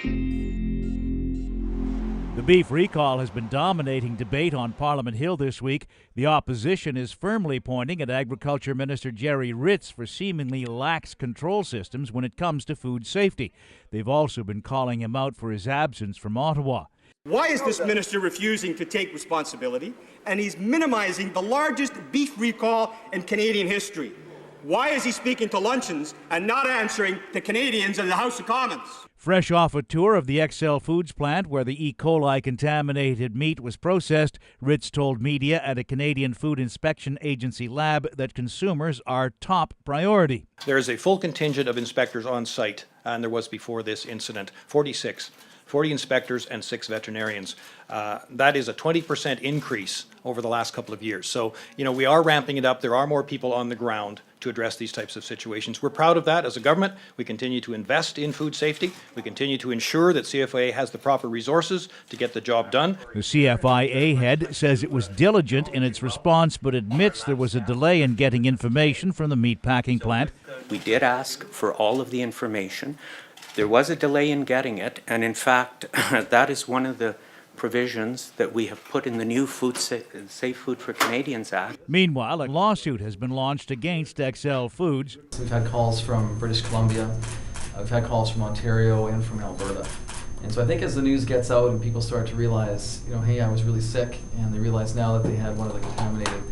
The beef recall has been dominating debate on Parliament Hill this week. The opposition is firmly pointing at Agriculture Minister Gerry Ritz for seemingly lax control systems when it comes to food safety. They've also been calling him out for his absence from Ottawa. Why is this minister refusing to take responsibility? And he's minimizing the largest beef recall in Canadian history. Why is he speaking to luncheons and not answering to Canadians in the House of Commons? Fresh off a tour of the XL Foods plant where the E. coli contaminated meat was processed, Ritz told media at a Canadian Food Inspection Agency lab that consumers are top priority. There is a full contingent of inspectors on site, and there was before this incident, 40 inspectors and 6 veterinarians. That is a 20% increase over the last couple of years. So, we are ramping it up. There are more people on the ground to address these types of situations. We're proud of that as a government. We continue to invest in food safety. We continue to ensure that CFIA has the proper resources to get the job done. The CFIA head says it was diligent in its response, but admits there was a delay in getting information from the meatpacking plant. We did ask for all of the information. There was a delay in getting it, and in fact, that is one of the provisions that we have put in the new Safe Food for Canadians Act. Meanwhile, a lawsuit has been launched against XL Foods. We've had calls from British Columbia, we've had calls from Ontario and from Alberta. And so I think as the news gets out and people start to realize, hey, I was really sick, and they realize now that they had one of the contaminated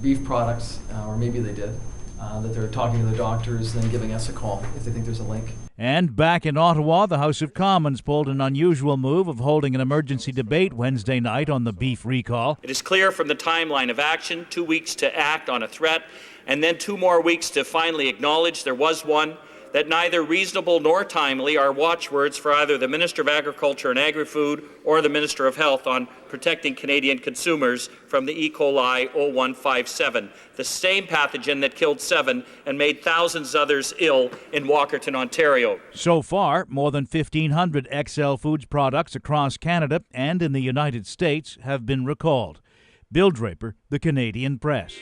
beef products, or maybe they did, that they're talking to the doctors and then giving us a call if they think there's a link. And back in Ottawa, the House of Commons pulled an unusual move of holding an emergency debate Wednesday night on the beef recall. It is clear from the timeline of action, 2 weeks to act on a threat, and then 2 more weeks to finally acknowledge there was one, that neither reasonable nor timely are watchwords for either the Minister of Agriculture and Agri-Food or the Minister of Health on protecting Canadian consumers from the E. coli 0157, the same pathogen that killed 7 and made thousands others ill in Walkerton, Ontario. So far, more than 1,500 XL Foods products across Canada and in the United States have been recalled. Bill Draper, The Canadian Press.